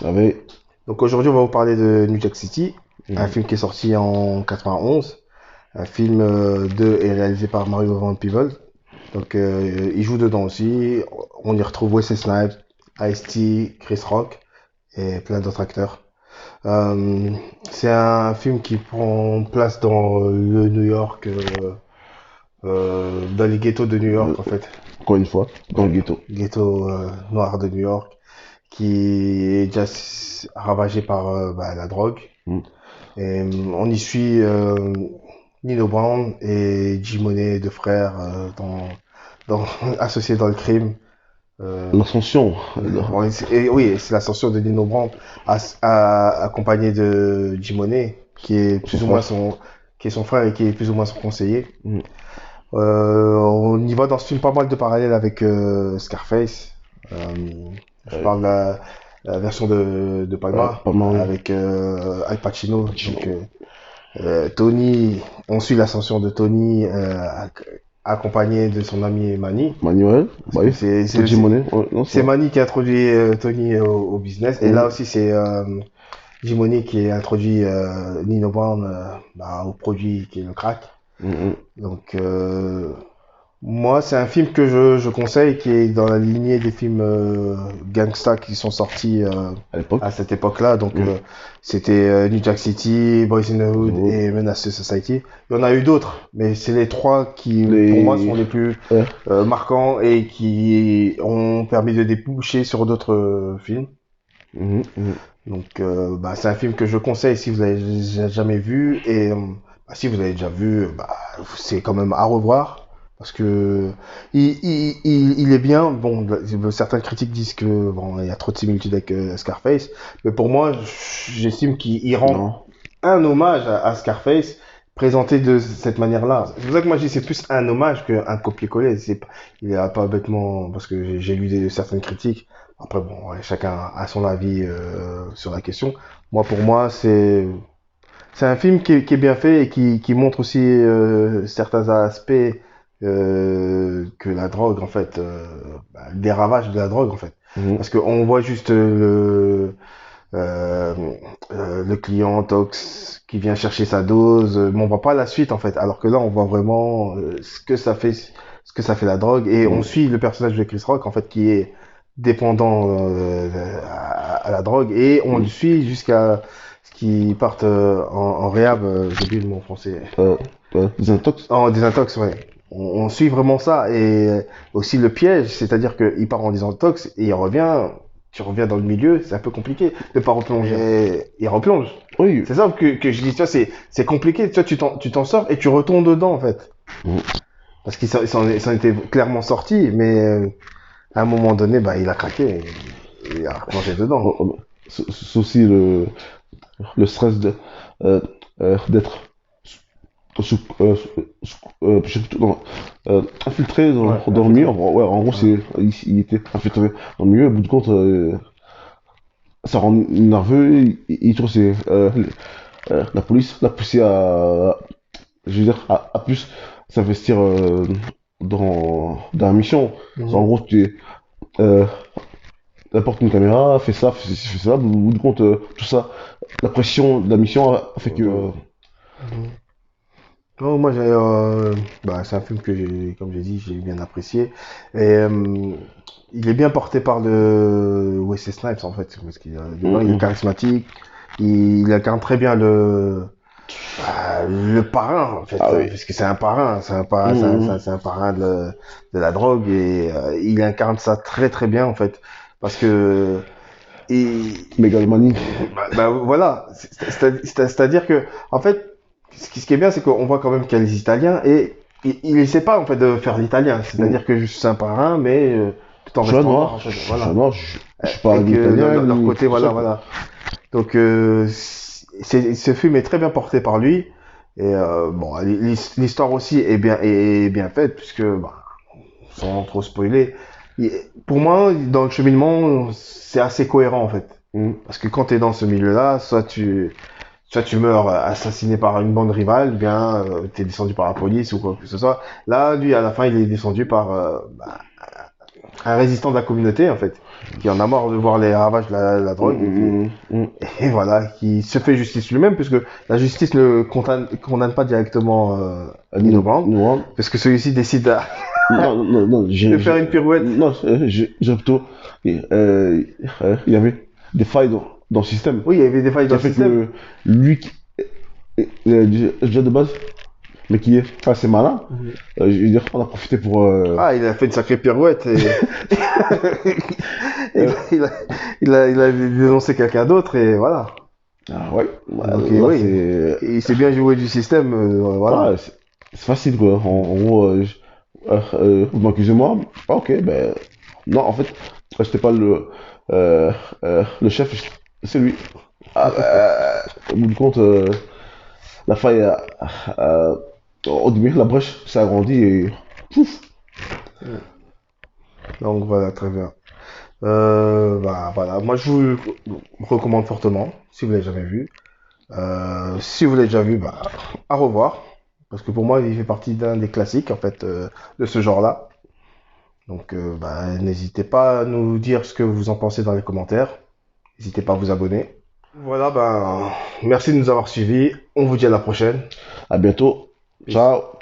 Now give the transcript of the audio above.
Ah oui. Donc aujourd'hui, on va vous parler de New Jack City, un Mhm. film qui est sorti en 91, un film de et réalisé par Mario Van Peebles. Donc il joue dedans aussi. On y retrouve Wesley Snipes, Ice-T, Chris Rock et plein d'autres acteurs. Euh, c'est un film qui prend place dans le New York, dans les ghettos de New Euh, York en fait. Encore une fois, dans le ghetto. Ghetto noir de New York, qui est déjà ravagé par la drogue. Mhm. Et on y suit Nino Brown et J-Money, deux frères associés dans le crime. Euh, L'ascension. bon, oui, c'est l'ascension de Nino Brown accompagné de J-Money, qui est Son plus ou moins frère. son frère et qui est plus ou moins son conseiller. Mhm. On y voit dans ce film pas mal de parallèles avec Scarface. Euh, je Ouais. parle de la version de Palma Pas mal. avec Al Pacino. Donc Pacino. Tony, on suit l'ascension de Tony accompagné de son ami Manny. Manuel. Parce Bah que oui. Petit monnaie. Ouais, non, c'est c'est vrai. Manny qui a introduit Tony au business. Et là Mhm. aussi, c'est Jimony qui a introduit Nino Brown au produit qui est le crack. Mhm. Donc, moi, c'est un film que je conseille, qui est dans la lignée des films gangsta qui sont sortis À l'époque. à cette époque-là. Donc, Mhm. c'était New Jack City, Boys in the Hood Road. et Menace to Society. Il y en a eu d'autres, mais c'est les trois qui, pour moi, sont Les. les plus Ouais. marquants et qui ont permis de déboucher sur d'autres films. Mhm. Mhm. Donc, c'est un film que je conseille si vous avez jamais vu et si vous avez déjà vu, c'est quand même à revoir parce que il est bien. Bon, certains critiques disent que bon, il y a trop de similitudes avec Scarface, mais pour moi, j'estime qu'il rend Non. un hommage à Scarface présenté de cette manière-là. C'est pour ça que moi je dis c'est plus un hommage qu'un copier-coller. Il a pas bêtement parce que j'ai lu certaines critiques. Après bon, ouais, chacun a son avis sur la question. Moi pour moi c'est un film qui est bien fait et qui montre aussi certains aspects que la drogue en fait, des ravages de la drogue en fait. Mhm. Parce qu'on voit juste euh, le client tox qui vient chercher sa dose, mais on voit pas la suite en fait. Alors que là, on voit vraiment ce que ça fait la drogue, et on Mhm. suit le personnage de Chris Rock en fait qui est dépendant à la drogue, et on le Mhm. suit jusqu'à ce qu'il parte en réhab. J'ai oublié le mot en français. Euh, Désintox. En désintox, ouais. On suit vraiment ça. Et aussi le piège, c'est-à-dire qu'il part en désintox et il revient, tu reviens dans le milieu, c'est un peu compliqué de pas replonger. Il replonge. Oui. C'est ça que je dis, tu vois, c'est compliqué. Tu vois, tu t'en sors et tu retournes dedans, en fait. Mhm. Parce il s'en était clairement sorti, mais à un moment donné, il a craqué et il a replongé dedans. Oh, oh, bah, c'est aussi le stress d'être non, infiltré Ouais, dans le milieu. infiltré. Ouais, en gros, Ouais. il était infiltré dans le milieu. Au bout de compte, ça rend nerveux. Il trouve la police l'a poussé je veux dire, à plus s'investir dans la mission. En Mhm. gros, euh, apporte une caméra, fais ça, fais ça. Au bout de compte, tout ça, la pression de la mission a fait que. Mhm. Non, moi, c'est un film que comme j'ai dit, j'ai bien apprécié. Et il est bien porté par le Wesley Snipes, en fait, parce qu'il dedans, il est Mm, charismatique. Il incarne très bien le parrain, en fait, ah oui. parce que c'est un parrain, Mm, c'est un parrain de la drogue, et il incarne ça très très bien, en fait, parce que et Mégalomanie. voilà, c'est-à-dire que en fait, ce qui est bien, c'est qu'on voit quand même qu'il y a les Italiens, et il essaie pas en fait de faire l'italien, Mm. c'est-à-dire que je suis un parrain, mais tout en Je suis un restant noir noir, en fait, je suis un voilà. noir, je suis pas Et ni que italien leur ni côté, tout ça, voilà, quoi. voilà. Donc ce film est très bien porté par lui, et bon, l'histoire aussi est bien faite, puisque sans trop spoiler, pour moi, dans le cheminement, c'est assez cohérent en fait. Mm. Parce que quand tu es dans ce milieu-là, soit tu meurs assassiné par une bande rivale, bien tu es descendu par la police ou quoi que ce soit. Là, lui, à la fin, il est descendu par un résistant de la communauté, en fait, qui en a marre de voir les ravages de la drogue, et voilà, qui se fait justice lui-même, puisque la justice ne condamne pas directement Nino Brown, Non, parce que celui-ci décide non, de faire une pirouette. non, j'ai plutôt, il y avait des failles dans le système Oui, il y avait des failles qui dans a le fait système. que lui, déjà de base, mais qui est assez malin, je veux dire, on a profité pour, Ah, il a fait une sacrée pirouette et il, euh, il a dénoncé quelqu'un d'autre et voilà. ouais, Donc là oui, c'est, il s'est bien joué du système, voilà. ouais, c'est facile quoi. En gros, vous m'accusez moi, ah, ok, ben, non, en fait, j'étais pas le chef, c'est lui. Ah, au bout du compte, la faille, au début, la brèche s'est agrandie et pouf. Donc voilà, très bien. Bah, voilà, moi je vous recommande fortement, si vous l'avez jamais vu. Si vous l'avez déjà vu, bah, à revoir. Parce que pour moi, il fait partie d'un des classiques, en fait, de ce genre-là. Donc, bah, n'hésitez pas à nous dire ce que vous en pensez dans les commentaires. N'hésitez pas à vous abonner. Voilà, ben, merci de nous avoir suivis. On vous dit à la prochaine. À bientôt. Peace. Ciao.